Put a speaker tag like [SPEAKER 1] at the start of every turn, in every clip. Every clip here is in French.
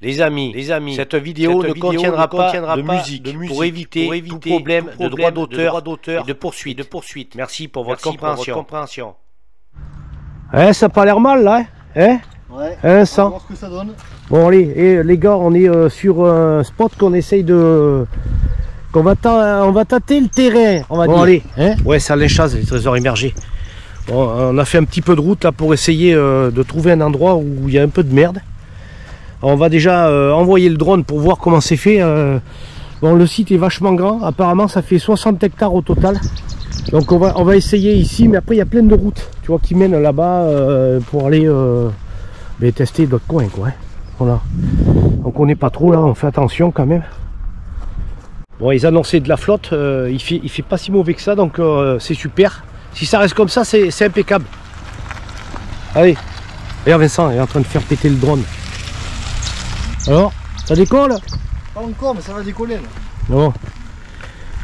[SPEAKER 1] Les amis, cette vidéo ne contiendra pas de musique pour éviter tout problème de droit d'auteur et de poursuite. Merci pour votre compréhension.
[SPEAKER 2] Ouais, ça a pas l'air mal là, hein?
[SPEAKER 3] Ouais,
[SPEAKER 2] on va voir
[SPEAKER 3] ce que ça donne.
[SPEAKER 2] Bon allez, et les gars, on est sur un spot qu'on essaye de... on va tâter le terrain, on va dire. Allez, hein? Ouais, ça l'échasse, les trésors immergés. Bon, on a fait un petit peu de route là pour essayer de trouver un endroit où il y a un peu de merde. Alors, on va déjà envoyer le drone pour voir comment c'est fait. Bon, le site est vachement grand, apparemment ça fait 60 hectares au total. Donc on va essayer ici, mais après il y a plein de routes, tu vois, qui mènent là-bas pour aller tester d'autres coins, quoi. Hein. Voilà. Donc on n'est pas trop là, on fait attention quand même. Bon, ils annonçaient de la flotte, il fait pas si mauvais que ça, donc c'est super. Si ça reste comme ça, c'est impeccable. Allez, regarde Vincent, il est en train de faire péter le drone. Alors, ça décolle?
[SPEAKER 3] Pas encore, mais ça va décoller là.
[SPEAKER 2] Non.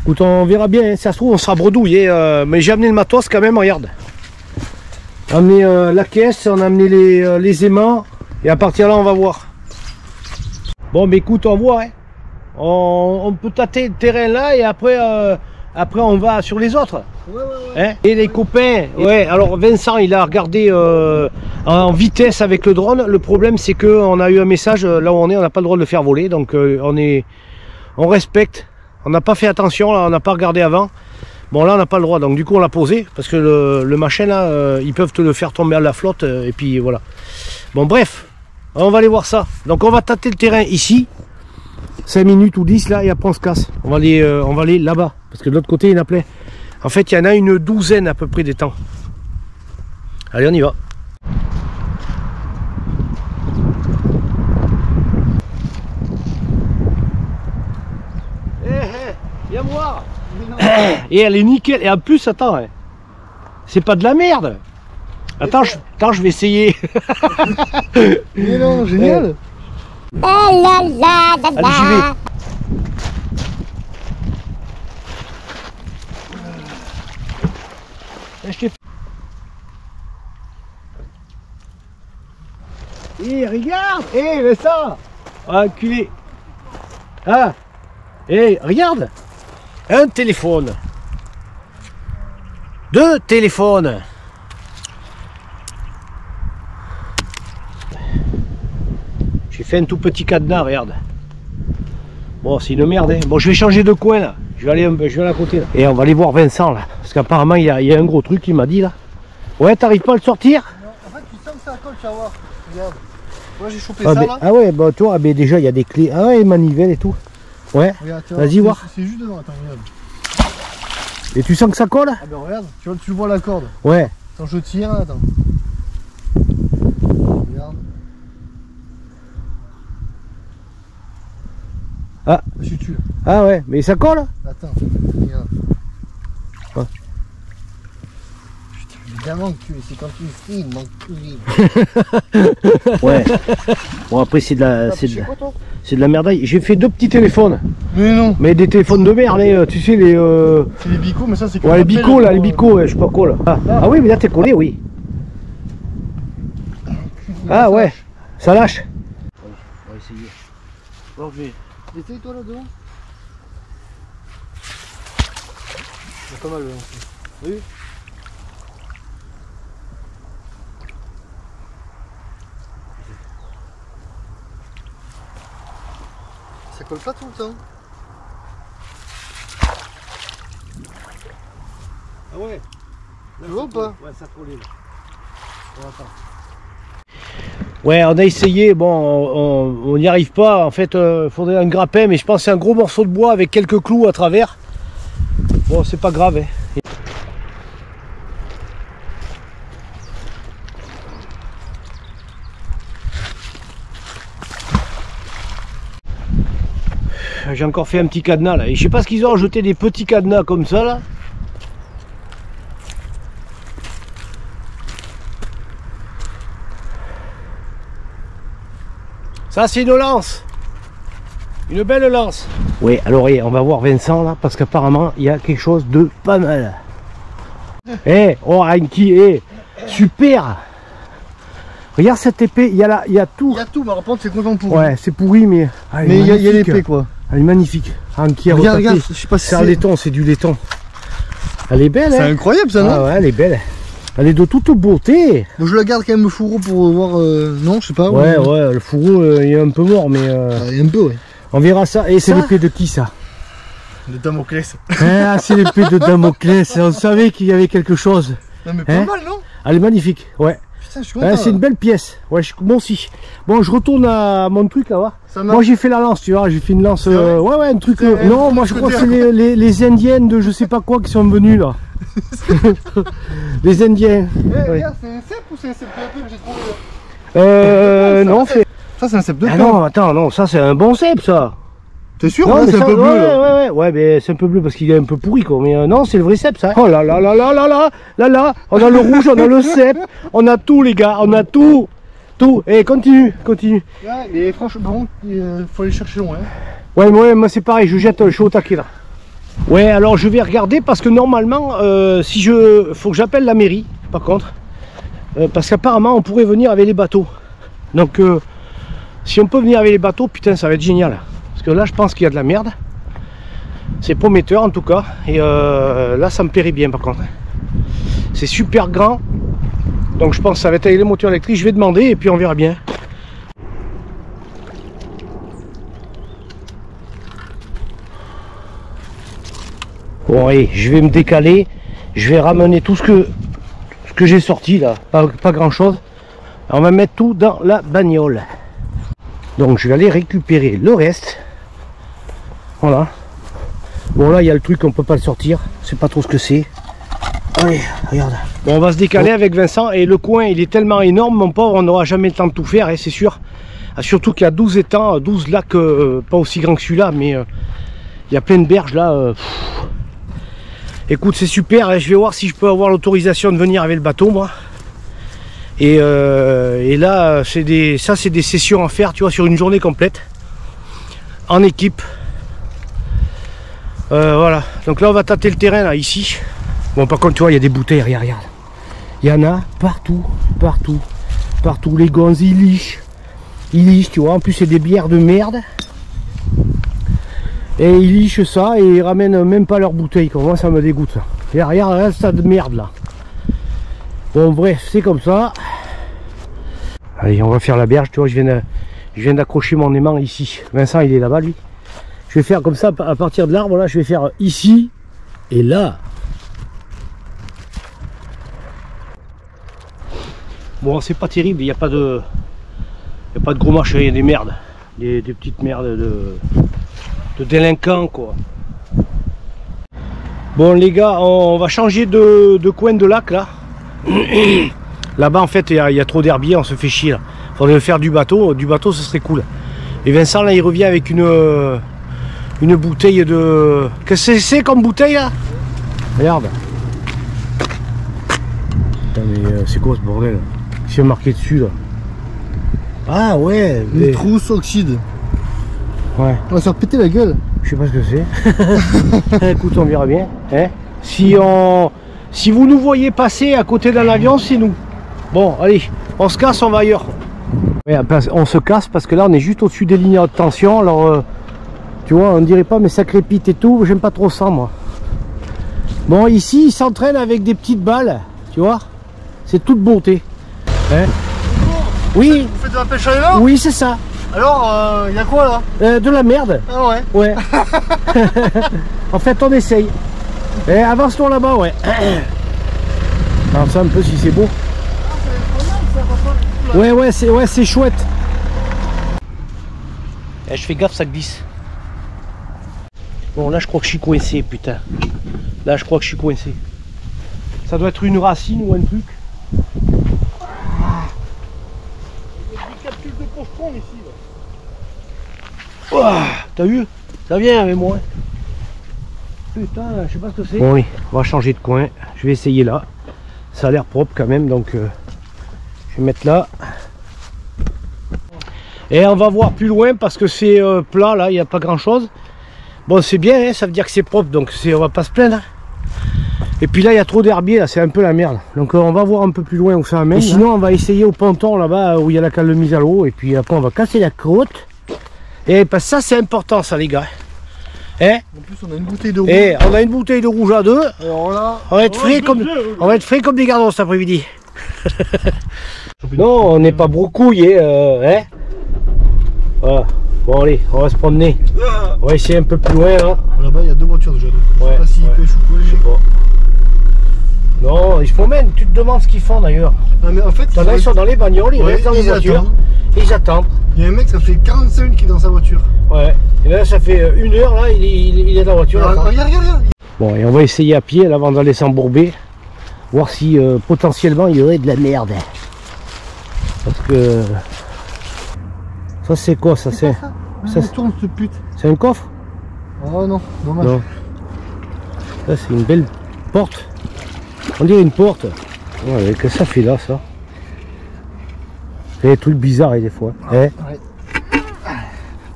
[SPEAKER 2] Écoute, on verra bien, hein. Si ça se trouve on sera bredouillé, mais j'ai amené le matos quand même, regarde. On a amené la caisse, on a amené les aimants, et à partir de là on va voir. Bon, mais écoute, on voit, hein. On peut tâter le terrain là, et après on va sur les autres.
[SPEAKER 3] Ouais.
[SPEAKER 2] Hein, et les copains, ouais, alors Vincent il a regardé en vitesse avec le drone. Le problème c'est qu'on a eu un message, là où on n'a pas le droit de le faire voler, donc on respecte. On n'a pas fait attention, là, on n'a pas regardé avant. Bon, là on n'a pas le droit, donc du coup on l'a posé, parce que le machin là, ils peuvent te le faire tomber à la flotte, et puis voilà. Bon bref, on va aller voir ça. Donc on va tâter le terrain ici, 5 minutes ou 10 là, et après on se casse. On va aller là-bas, parce que de l'autre côté il y en a plein. En fait il y en a une douzaine à peu près des temps. Allez, on y va. Viens voir. Et elle est nickel. Et en plus, attends, hein, c'est pas de la merde. Attends, je vais essayer.
[SPEAKER 3] Mais non, génial.
[SPEAKER 2] Allez, j'y vais. Eh, regarde. Eh, mais ça. Enculé. Ah. Eh, regarde. Un téléphone. 2 téléphones. J'ai fait un tout petit cadenas, regarde. Bon, c'est une merde, hein. Bon, je vais changer de coin là. Je vais aller à côté là. Et on va aller voir Vincent là. Parce qu'apparemment il y a un gros truc, il m'a dit là. Ouais, t'arrives pas à le sortir?
[SPEAKER 3] Non, en fait, tu sens que ça colle, tu vas voir. Regarde. Moi j'ai chopé
[SPEAKER 2] ça
[SPEAKER 3] là.
[SPEAKER 2] Ah ouais, bah toi, bah, déjà il y a des clés. Ah ouais, manivelle et tout. Ouais, vas-y voir.
[SPEAKER 3] C'est juste devant, attends, regarde.
[SPEAKER 2] Et tu sens que ça colle?
[SPEAKER 3] Ah ben regarde, tu vois la corde.
[SPEAKER 2] Ouais.
[SPEAKER 3] Attends, je tire, attends. Regarde.
[SPEAKER 2] Ah.
[SPEAKER 3] Je suis dessus.
[SPEAKER 2] Ah ouais, mais ça colle?
[SPEAKER 3] Attends, regarde.
[SPEAKER 2] Ouais.
[SPEAKER 3] Putain, évidemment que c'est quand tu filmes, m'enculé.
[SPEAKER 2] Ouais. Bon après c'est de la merdaille. J'ai fait 2 petits téléphones.
[SPEAKER 3] Mais non.
[SPEAKER 2] Mais des téléphones de merde, hein, tu sais les.
[SPEAKER 3] C'est les bicots, mais ça c'est.
[SPEAKER 2] Ouais, les bicots là, les bicots, ouais, je sais pas quoi là. Ah oui, mais là t'es collé, oui. Ah ouais, ça lâche. On va essayer.
[SPEAKER 3] Bon, je vais. Essaye toi là devant. C'est pas mal là. Oui. Ça colle pas tout le temps.
[SPEAKER 2] Ah ouais.
[SPEAKER 3] Tu vois ou pas?
[SPEAKER 2] Ouais, ça collait là. Bon, attends. Ouais, on a essayé, bon, on n'y arrive pas. En fait, faudrait un grappin, mais je pense que c'est un gros morceau de bois avec quelques clous à travers. Bon, c'est pas grave, hein. J'ai encore fait un petit cadenas là, et je sais pas ce qu'ils ont rajouté des petits cadenas comme ça là. Ça c'est une lance. Une belle lance. Oui, alors on va voir Vincent là, parce qu'apparemment il y a quelque chose de pas mal. Eh, oh Anki, super. Regarde cette épée, il y a tout.
[SPEAKER 3] Il y a tout, mais par contre c'est complètement pourri.
[SPEAKER 2] Ouais, c'est pourri, mais...
[SPEAKER 3] Mais il y a l'épée quoi.
[SPEAKER 2] Elle est magnifique.
[SPEAKER 3] Regarde, je sais pas si
[SPEAKER 2] c'est un laiton, c'est du laiton. Elle est belle,
[SPEAKER 3] c'est incroyable ça, non?
[SPEAKER 2] Ah ouais, elle est belle. Elle est de toute beauté.
[SPEAKER 3] Bon, je la garde quand même le fourreau pour voir... Non, je sais pas.
[SPEAKER 2] Ouais, le fourreau, il est un peu mort, mais...
[SPEAKER 3] Il est un peu, ouais.
[SPEAKER 2] On verra ça. Et c'est l'épée de qui, ça?
[SPEAKER 3] De Damoclès.
[SPEAKER 2] Ah, c'est l'épée de Damoclès. On savait qu'il y avait quelque chose.
[SPEAKER 3] Non, mais pas mal, non?
[SPEAKER 2] Elle est magnifique, ouais.
[SPEAKER 3] Putain, je suis content.
[SPEAKER 2] C'est une belle pièce. Ouais, moi aussi. Bon, je retourne à mon truc là-bas. Moi, j'ai fait la lance, tu vois. J'ai fait une lance. Ouais, un truc. Non, moi, je crois que c'est les Indiennes de je sais pas quoi qui sont venus là. Les Indiens.
[SPEAKER 3] Regarde, c'est un cep ou c'est un cep que j'ai trouvé?
[SPEAKER 2] Non, c'est.
[SPEAKER 3] Ça, c'est un cep de
[SPEAKER 2] Ah non, attends, non, ça, c'est un bon cep, ça.
[SPEAKER 3] T'es sûr?
[SPEAKER 2] Non,
[SPEAKER 3] c'est un peu bleu.
[SPEAKER 2] Ouais, mais c'est un peu bleu parce qu'il est un peu pourri quoi. Mais non, c'est le vrai cep ça. Oh là là là là là là là là. On a le rouge, on a le cep, on a tout les gars, on a tout. Tout. Et continue.
[SPEAKER 3] Ouais, et franchement, faut aller chercher loin.
[SPEAKER 2] Ouais, moi c'est pareil, je suis au taquet là. Ouais, alors je vais regarder parce que normalement, faut que j'appelle la mairie par contre. Parce qu'apparemment on pourrait venir avec les bateaux. Donc si on peut venir avec les bateaux, putain ça va être génial. Parce que là je pense qu'il y a de la merde. C'est prometteur en tout cas. Et là ça me plairait bien par contre. C'est super grand. Donc je pense que ça va être avec les moteurs électriques. Je vais demander et puis on verra bien. Bon allez, je vais me décaler. Je vais ramener tout ce que j'ai sorti là. Pas grand chose. On va mettre tout dans la bagnole. Donc je vais aller récupérer le reste. Voilà. Bon là il y a le truc, on peut pas le sortir. C'est pas trop ce que c'est. Allez, regarde. Bon, on va se décaler avec Vincent et le coin il est tellement énorme mon pauvre, on n'aura jamais le temps de tout faire, hein, c'est sûr. Surtout qu'il y a 12 étangs, 12 lacs, pas aussi grands que celui-là, mais il y a plein de berges là. Écoute, c'est super, hein, je vais voir si je peux avoir l'autorisation de venir avec le bateau moi. Et là, c'est des sessions à faire, tu vois, sur une journée complète. En équipe. Voilà, donc là on va tâter le terrain là, ici. Bon par contre tu vois il y a des bouteilles, regarde. Il y en a partout. Les gonzes ils lichent, tu vois, en plus c'est des bières de merde. Et ils lichent ça et ils ramènent même pas leurs bouteilles, quoi. Moi ça me dégoûte ça. Regarde ça de merde là. Bon bref, c'est comme ça. Allez, on va faire la berge, tu vois, je viens d'accrocher mon aimant ici. Vincent il est là-bas lui. Je vais faire comme ça à partir de l'arbre là, je vais faire ici et là. Bon c'est pas terrible, il n'y a pas de gros machins, il y a des merdes. Des petites merdes de délinquants quoi. Bon les gars, on va changer de coin de lac là. Là-bas en fait il y a trop d'herbiers, on se fait chier là. Faudrait faire du bateau ce serait cool. Et Vincent là il revient avec une bouteille de... Qu'est-ce que c'est comme bouteille là? Regarde. Putain mais c'est quoi ce bordel? C'est marqué dessus là. Ah ouais.
[SPEAKER 3] Une trousse oxyde.
[SPEAKER 2] Ouais.
[SPEAKER 3] On va se faire péter la gueule.
[SPEAKER 2] Je sais pas ce que c'est. Écoute, on verra bien. Hein, si vous nous voyez passer à côté d'un avion, c'est nous. Bon, allez, on se casse, on va ailleurs. Ouais, on se casse parce que là on est juste au-dessus des lignes de tension. Alors tu vois, on dirait pas mais ça crépite et tout. J'aime pas trop ça moi. Bon, ici ils s'entraînent avec des petites balles. Tu vois, c'est toute beauté. Hein? Oui.
[SPEAKER 3] Vous faites de la pêche à l'élan?
[SPEAKER 2] Oui, c'est ça.
[SPEAKER 3] Alors, il y a quoi là?
[SPEAKER 2] De la merde.
[SPEAKER 3] Ah ouais? Ouais.
[SPEAKER 2] En fait, on essaye. Et avance-toi là-bas, ouais. Alors ça un peu si c'est beau. Ouais, c'est chouette. Et je fais gaffe, ça glisse. Bon, là, je crois que je suis coincé, putain. Là, je crois que je suis coincé. Ça doit être une racine ou un truc. Oh, t'as vu? Ça vient avec moi. Putain, je sais pas ce que c'est. Bon oui, on va changer de coin. Je vais essayer là. Ça a l'air propre quand même, donc je vais mettre là. Et on va voir plus loin parce que c'est plat là, il n'y a pas grand chose. Bon c'est bien, hein, ça veut dire que c'est propre, donc on va pas se plaindre. Et puis là il y a trop d'herbier, là c'est un peu la merde. Donc on va voir un peu plus loin où ça amène. Et sinon on va essayer au ponton là-bas où il y a la cale de mise à l'eau. Et puis après on va casser la croûte. Et parce que ça c'est important ça les gars. Hein?
[SPEAKER 3] En plus on a une bouteille de rouge.
[SPEAKER 2] Et on a une bouteille de rouge à 2.
[SPEAKER 3] Alors là,
[SPEAKER 2] on va être frais comme des gardons cet après-midi. Non, on n'est pas brocouillé, hein? Voilà. Bon allez, on va se promener. On va essayer un peu plus loin là.
[SPEAKER 3] Là-bas il y a 2 voitures déjà. Je sais pas s'ils pêchent ou quoi. Je sais pas.
[SPEAKER 2] Non, ils se promènent, tu te demandes ce qu'ils font d'ailleurs.
[SPEAKER 3] Non mais en fait,
[SPEAKER 2] ils sont dans les bagnoles, ils restent dans les voitures. Ils attendent.
[SPEAKER 3] Il y a un mec, ça fait 45 minutes qui est dans sa voiture.
[SPEAKER 2] Ouais. Et là ça fait 1 heure là, il est dans la voiture.
[SPEAKER 3] Regarde.
[SPEAKER 2] Bon, et on va essayer à pied là avant d'aller s'embourber. Voir si potentiellement il y aurait de la merde. Parce que... Ça c'est quoi ça? C'est
[SPEAKER 3] tourne ce pute.
[SPEAKER 2] C'est un coffre?
[SPEAKER 3] Oh non, dommage.
[SPEAKER 2] Non. Ça c'est une belle porte. On dirait une porte. Ouais, qu'est-ce que ça fait là ça? C'est des trucs bizarres des fois. Hein?
[SPEAKER 3] Ouais.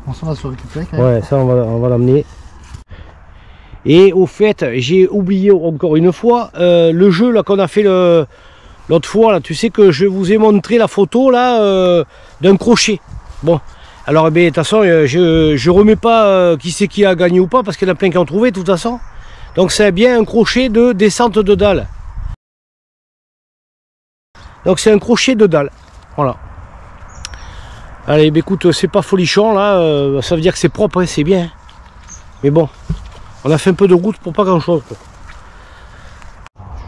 [SPEAKER 3] On s'en va se récupérer quand même.
[SPEAKER 2] Ouais, ça on va l'amener. Et au fait, j'ai oublié encore une fois le jeu là qu'on a fait l'autre fois là. Tu sais que je vous ai montré la photo là d'un crochet. Bon, alors de toute façon, je remets pas qui c'est qui a gagné ou pas parce qu'il y en a plein qui ont trouvé de toute façon. Donc c'est bien un crochet de descente de dalle. Donc c'est un crochet de dalle. Voilà. Allez, bah, écoute, c'est pas folichon là, ça veut dire que c'est propre, hein, c'est bien. Mais bon, on a fait un peu de route pour pas grand chose.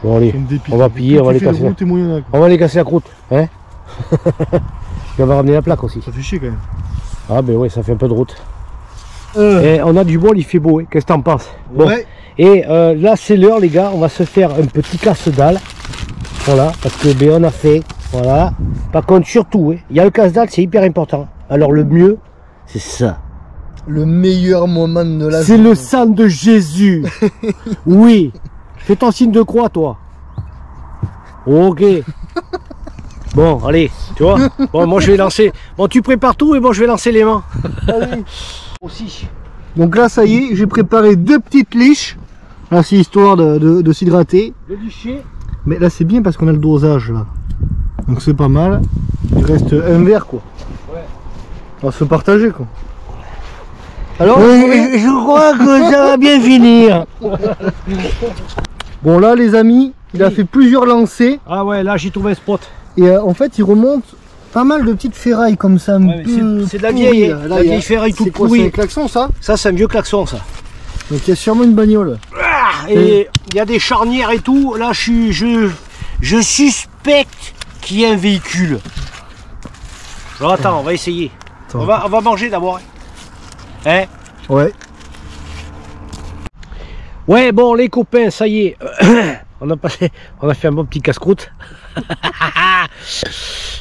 [SPEAKER 2] Bon allez, on va piller, on va les casser. On va les casser la croûte, hein. Et on va ramener la plaque aussi.
[SPEAKER 3] Ça fait chier quand même.
[SPEAKER 2] Ah ben oui, ça fait un peu de route. Et on a du bol, il fait beau, hein. Qu'est-ce que t'en penses? Bon.
[SPEAKER 3] Ouais.
[SPEAKER 2] Et là c'est l'heure les gars, on va se faire un petit casse-dalle. Voilà, parce que ben, on a fait, voilà. Par contre surtout, hein, il y a le casse-dalle, c'est hyper important. Alors le mieux, c'est ça.
[SPEAKER 3] Le meilleur moment de la journée.
[SPEAKER 2] C'est le sang de Jésus. Oui. Fais ton signe de croix toi. Ok. Bon, allez, tu vois. Bon, moi je vais lancer. Bon, tu prépares tout et moi je vais lancer les mains.
[SPEAKER 3] Allez.
[SPEAKER 2] Aussi.
[SPEAKER 3] Donc là, ça y est, j'ai préparé 2 petites liches. Là, c'est histoire de s'hydrater.
[SPEAKER 2] Le duché.
[SPEAKER 3] Mais là, c'est bien parce qu'on a le dosage là. Donc c'est pas mal. Il reste un verre quoi.
[SPEAKER 2] Ouais.
[SPEAKER 3] On va se partager quoi. Alors,
[SPEAKER 2] je crois que ça va bien finir.
[SPEAKER 3] Bon là, les amis, il a fait plusieurs lancers.
[SPEAKER 2] Ah ouais, là j'ai trouvé un spot.
[SPEAKER 3] Et en fait, il remonte pas mal de petites ferrailles comme ça.
[SPEAKER 2] C'est de la vieille, la vieille ferraille toute pourrie.
[SPEAKER 3] C'est un klaxon ça?
[SPEAKER 2] Ça, c'est un vieux klaxon ça.
[SPEAKER 3] Donc il y a sûrement une bagnole.
[SPEAKER 2] Et il y a des charnières et tout. Là, je suspecte qu'il y ait un véhicule. Alors attends, on va essayer. On va manger d'abord. Hein?
[SPEAKER 3] Ouais.
[SPEAKER 2] Ouais, bon les copains, ça y est. on a fait un bon petit casse-croûte.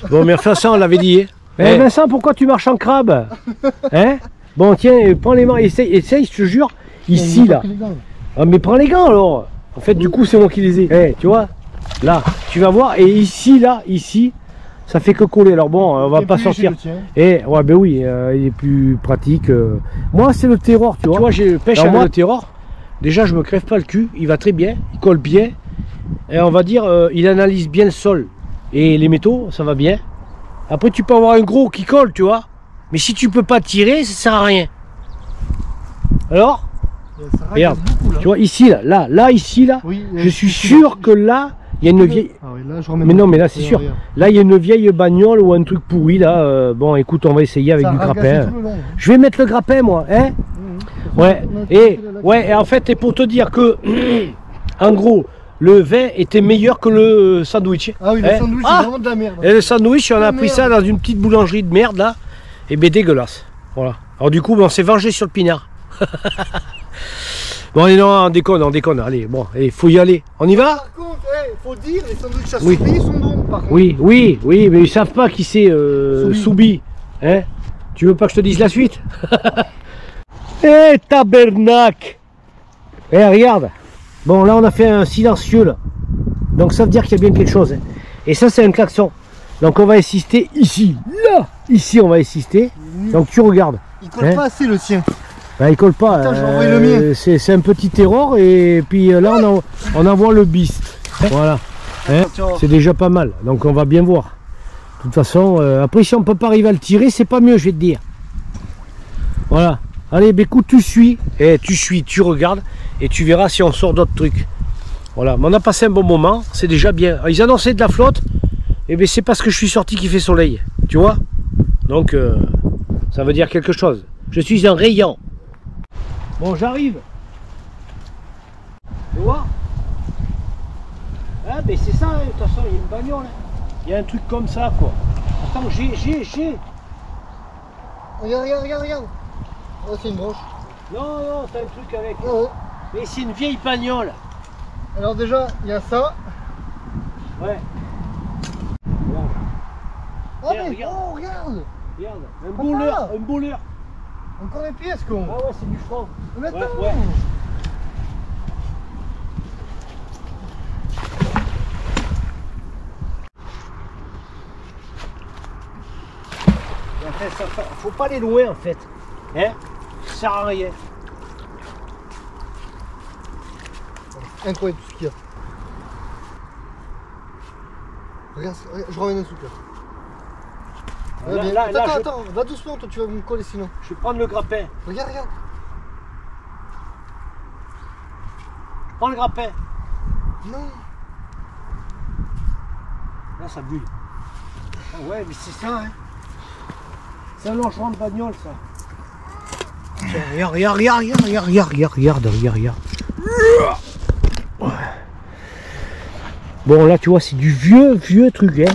[SPEAKER 2] Bon, mais enfin ça, on l'avait dit. Hein? Vincent, pourquoi tu marches en crabe? Hein? Bon, tiens, prends les mains, essaye, je te jure. Ici, là. Ah, mais prends les gants alors. En fait, du coup, c'est moi qui les ai. Eh, tu vois? Là, tu vas voir. Et ici, là, ici, ça fait que coller. Alors bon, on va pas sortir. Et ouais, ben oui, il est plus pratique. Moi, c'est le terror, tu vois. Tu vois, j'ai pêche avec le terror. Déjà, je me crève pas le cul. Il va très bien. Il colle bien. Et on va dire, il analyse bien le sol. Et les métaux, ça va bien. Après, tu peux avoir un gros qui colle, tu vois. Mais si tu peux pas tirer, ça sert à rien. Alors, regarde, beaucoup, tu vois, ici, là, ici, là, oui, je suis sûr que là, il y a une vieille... Ah oui, là, mais non, mais là, c'est sûr. Là, il y a une vieille bagnole ou un truc pourri, là. Bon, écoute, on va essayer avec du grappin. Je vais mettre le grappin, moi, hein. Ouais, et en fait, et pour te dire que, en gros, le vin était meilleur que le sandwich.
[SPEAKER 3] Ah oui, le sandwich, c'est vraiment de la merde.
[SPEAKER 2] Et le sandwich, on a pris ça dans une petite boulangerie de merde, là. Et ben dégueulasse. Voilà. Alors du coup, on s'est vengé sur le pinard. Bon, allez, non, on déconne. Allez, bon, il faut y aller. On y va?
[SPEAKER 3] Par contre, faut dire, les sandwichs à Soubi sont bons, par contre.
[SPEAKER 2] Oui, mais ils savent pas qui c'est Soubi. Hein? Tu veux pas que je te dise la suite? Eh, tabernacle! Eh, regarde. Bon, là, on a fait un silencieux, là. Donc, ça veut dire qu'il y a bien quelque chose. Hein. Et ça, c'est un klaxon. Donc, on va insister ici. Là! Ici, on va insister. Donc, tu regardes.
[SPEAKER 3] Il colle pas assez, le sien.
[SPEAKER 2] Bah, il colle pas. C'est un petit erreur et puis là on envoie le Beast. Voilà. Hein, c'est déjà pas mal. Donc on va bien voir. De toute façon, après si on peut pas arriver à le tirer, c'est pas mieux, je vais te dire. Voilà. Allez, bah, écoute, tu suis, tu regardes et tu verras si on sort d'autres trucs. Voilà. Mais on a passé un bon moment, c'est déjà bien. Ils annonçaient de la flotte, et bien c'est parce que je suis sorti qu'il fait soleil. Tu vois? Donc ça veut dire quelque chose. Je suis un rayon. Bon, j'arrive. Tu vois? Ah, mais c'est ça, hein. De toute façon, il y a une bagnole. Hein. Il y a un truc comme ça, quoi. Attends, j'ai.
[SPEAKER 3] Regarde. Oh, c'est une branche.
[SPEAKER 2] Non, t'as un truc avec.
[SPEAKER 3] Oh.
[SPEAKER 2] Mais c'est une vieille bagnole.
[SPEAKER 3] Alors, déjà, il y a ça.
[SPEAKER 2] Ouais.
[SPEAKER 3] Oh, mais regarde. Oh, regarde.
[SPEAKER 2] Regarde, un bouleur.
[SPEAKER 3] Encore les pièces, con.
[SPEAKER 2] Ah ouais, c'est du franc.
[SPEAKER 3] Mais attends.
[SPEAKER 2] Ouais. Faut pas aller loin en fait. Hein? Ça sert à rien.
[SPEAKER 3] Incroyable tout ce qu'il y a. Regarde, je ramène un soupe là. Attends, va doucement, toi tu vas me coller sinon.
[SPEAKER 2] Je vais prendre le grappin.
[SPEAKER 3] Regarde.
[SPEAKER 2] Je prends le grappin.
[SPEAKER 3] Non.
[SPEAKER 2] Là ça bulle. Ah ouais, mais c'est ça, hein. C'est un longement de bagnole, ça. Tiens, regarde. Bon, là, tu vois, c'est du vieux truc, hein.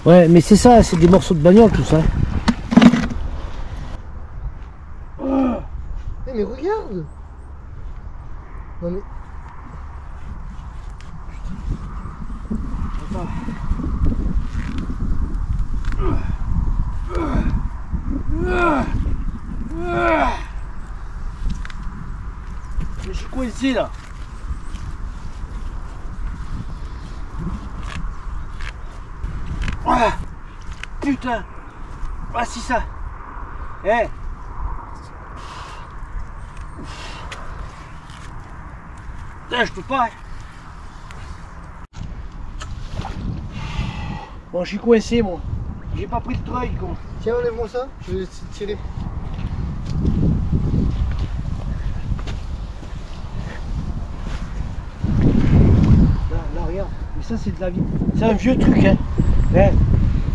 [SPEAKER 2] Ouais, mais c'est ça, c'est des morceaux de bagnole, tout ça.
[SPEAKER 3] Mais regarde. Non, mais...
[SPEAKER 2] Attends. Je suis coincé là. Ah, putain. Ah si ça. Eh. Je peux pas. Bon, je suis coincé moi. J'ai pas pris le treuil quoi.
[SPEAKER 3] Tiens, enlève-moi ça, je vais tirer.
[SPEAKER 2] Là, regarde. Mais ça, c'est de la vie. C'est un vieux truc, hein.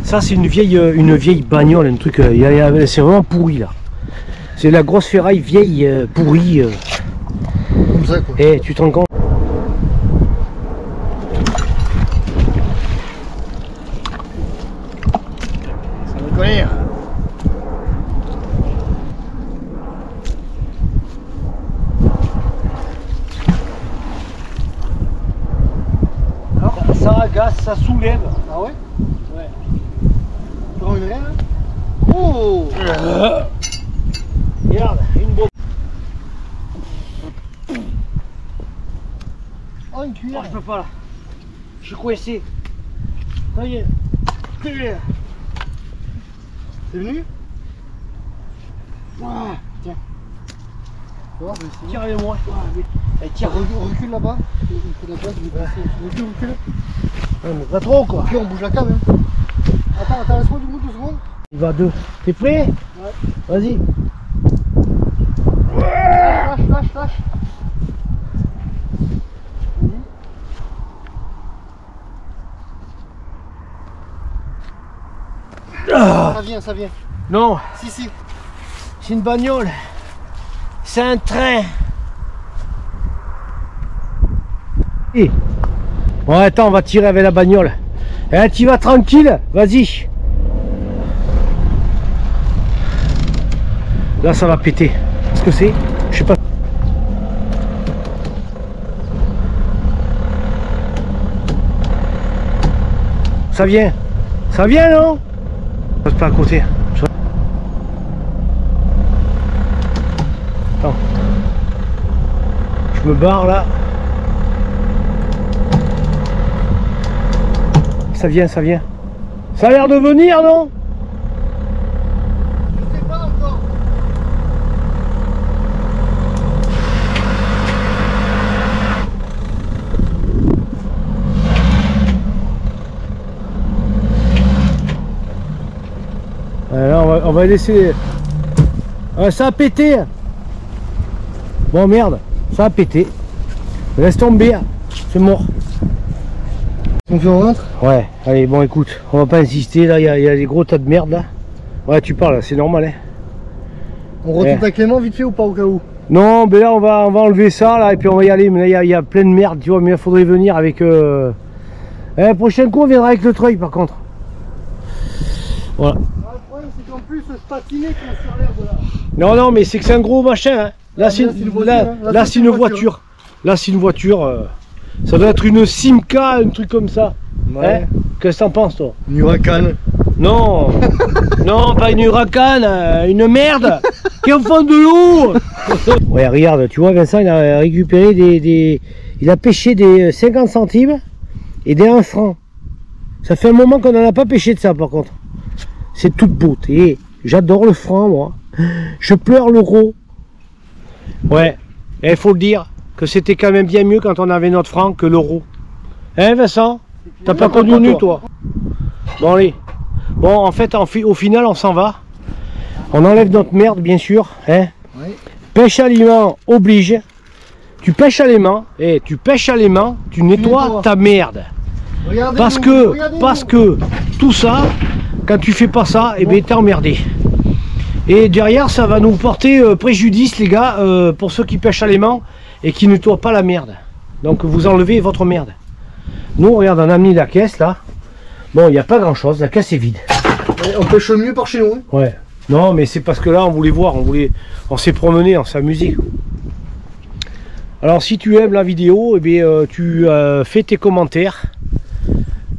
[SPEAKER 2] Ça, c'est une vieille bagnole, un truc. C'est vraiment pourri, là. C'est la grosse ferraille vieille, pourrie.
[SPEAKER 3] Comme ça, quoi.
[SPEAKER 2] Eh, tu te rends compte?
[SPEAKER 3] Ça me connaît.
[SPEAKER 2] Ça agace, ça soulève.
[SPEAKER 3] Ah ouais?
[SPEAKER 2] Ouais.
[SPEAKER 3] Tu rends une raie là? Oh!
[SPEAKER 2] Regarde, une bombe.
[SPEAKER 3] Oh, une cuillère.
[SPEAKER 2] Oh, je peux pas là. Je suis coincé. Ça y est.
[SPEAKER 3] C'est venu?
[SPEAKER 2] Wow. Tiens.
[SPEAKER 3] Tu vois, je vais essayer.
[SPEAKER 2] Tire avec moi. Et tire.
[SPEAKER 3] Recule là-bas. Il faut de la place, je vais passer. Recule.
[SPEAKER 2] Ouais, mais pas trop quoi.
[SPEAKER 3] Puis on bouge la cam. Hein. Attends, laisse-moi du bout 2 secondes.
[SPEAKER 2] Il va à 2. T'es prêt?
[SPEAKER 3] Ouais.
[SPEAKER 2] Vas-y.
[SPEAKER 3] Lâche. Vas-y.
[SPEAKER 2] Ah.
[SPEAKER 3] Ça vient.
[SPEAKER 2] Non,
[SPEAKER 3] Si.
[SPEAKER 2] c'est une bagnole. C'est un train. Bon, attends, on va tirer avec la bagnole. Eh, tu vas tranquille, vas-y. Là, ça va péter. Qu'est-ce que c'est? Je sais pas. Ça vient, non? Passe pas à côté. Attends. Je me barre là. Ça vient. Ça a l'air de venir, non?
[SPEAKER 3] Je sais pas encore.
[SPEAKER 2] va laisser... ça a pété. Bon merde, ça a pété. Laisse tomber, c'est mort.
[SPEAKER 3] Donc on rentre?
[SPEAKER 2] Ouais, allez, bon écoute, on va pas insister, là il y a des gros tas de merde là. Ouais, tu parles, c'est normal hein.
[SPEAKER 3] On retourne à Clément vite fait ou pas au cas où?
[SPEAKER 2] Non, mais là on va enlever ça là et puis on va y aller, mais là il y a plein de merde, tu vois, mais il faudrait venir avec... prochain coup on viendra avec le treuil par contre. Voilà.
[SPEAKER 3] Le problème c'est qu'en plus je patinais quand sur l'herbe là.
[SPEAKER 2] Non, mais c'est que c'est un gros machin hein. Là c'est une voiture. Là c'est une voiture. Ça doit être une Simca, un truc comme ça. Ouais. Hein? Qu'est-ce que t'en penses toi?
[SPEAKER 3] Une Huracan.
[SPEAKER 2] Non. Non, pas une Huracan, une merde qui est au fond de l'eau. Ouais, regarde, tu vois Vincent, il a récupéré il a pêché des 50 centimes et des 1 franc. Ça fait un moment qu'on n'en a pas pêché de ça par contre. C'est toute beauté. J'adore le franc moi. Je pleure l'euro. Ouais, et il faut le dire que c'était quand même bien mieux quand on avait notre franc que l'euro. Hein Vincent? T'as pas connu nu toi? Bon allez. Bon en fait au final on s'en va. On enlève notre merde bien sûr. Hein? Oui. Pêche aliment oblige. Tu pêches à l'aimant et tu pêches à l'aimant, tu nettoies ta merde. Parce que tout ça, quand tu fais pas ça, et bien t'es emmerdé. Et derrière ça va nous porter préjudice les gars, pour ceux qui pêchent à l'aimant et qui nettoient pas la merde. Donc vous enlevez votre merde. Nous regarde, on a mis la caisse là. Bon il n'y a pas grand chose, la caisse est vide.
[SPEAKER 3] On pêche mieux par chez nous hein.
[SPEAKER 2] Ouais. Non mais c'est parce que là on voulait voir, on s'est promené, on s'est amusé. Alors si tu aimes la vidéo, eh bien, tu fais tes commentaires.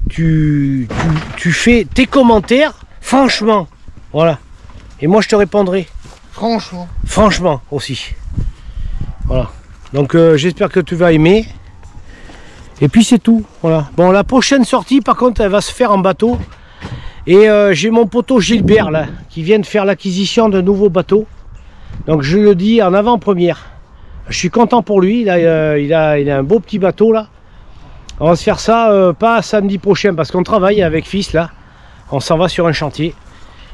[SPEAKER 2] Tu fais tes commentaires franchement. Voilà. Et moi je te répondrai.
[SPEAKER 3] Franchement.
[SPEAKER 2] Franchement aussi. Voilà. Donc j'espère que tu vas aimer. Et puis c'est tout. Voilà. Bon la prochaine sortie par contre elle va se faire en bateau. Et j'ai mon poteau Gilbert là qui vient de faire l'acquisition d'un nouveau bateau. Donc je le dis en avant-première. Je suis content pour lui, il a un beau petit bateau là. On va se faire ça pas samedi prochain parce qu'on travaille avec fils là. On s'en va sur un chantier.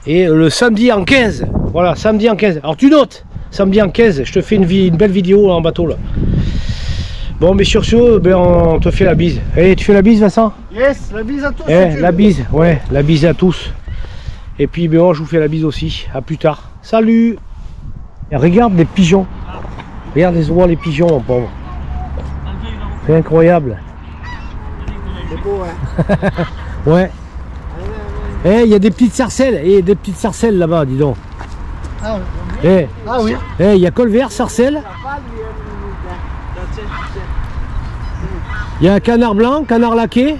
[SPEAKER 2] Et le samedi en 15, voilà, samedi en 15. Alors tu notes, samedi en 15, je te fais une belle vidéo là, en bateau là. Bon mais sur ce, ben, on te fait la bise. Allez, tu fais la bise Vincent?
[SPEAKER 3] Yes, la bise à tous.
[SPEAKER 2] La bise, ouais, la bise à tous. Et puis ben, moi, je vous fais la bise aussi, à plus tard. Salut. Et regarde les pigeons. Regarde les pigeons, mon pauvre. C'est incroyable.
[SPEAKER 3] C'est beau, hein.
[SPEAKER 2] Ouais. Eh, il y a des petites sarcelles. Et des petites sarcelles là-bas, dis donc.
[SPEAKER 3] Ah,
[SPEAKER 2] eh,
[SPEAKER 3] oui.
[SPEAKER 2] Eh, il y a colvert, sarcelle. Il y a un canard blanc, canard laqué.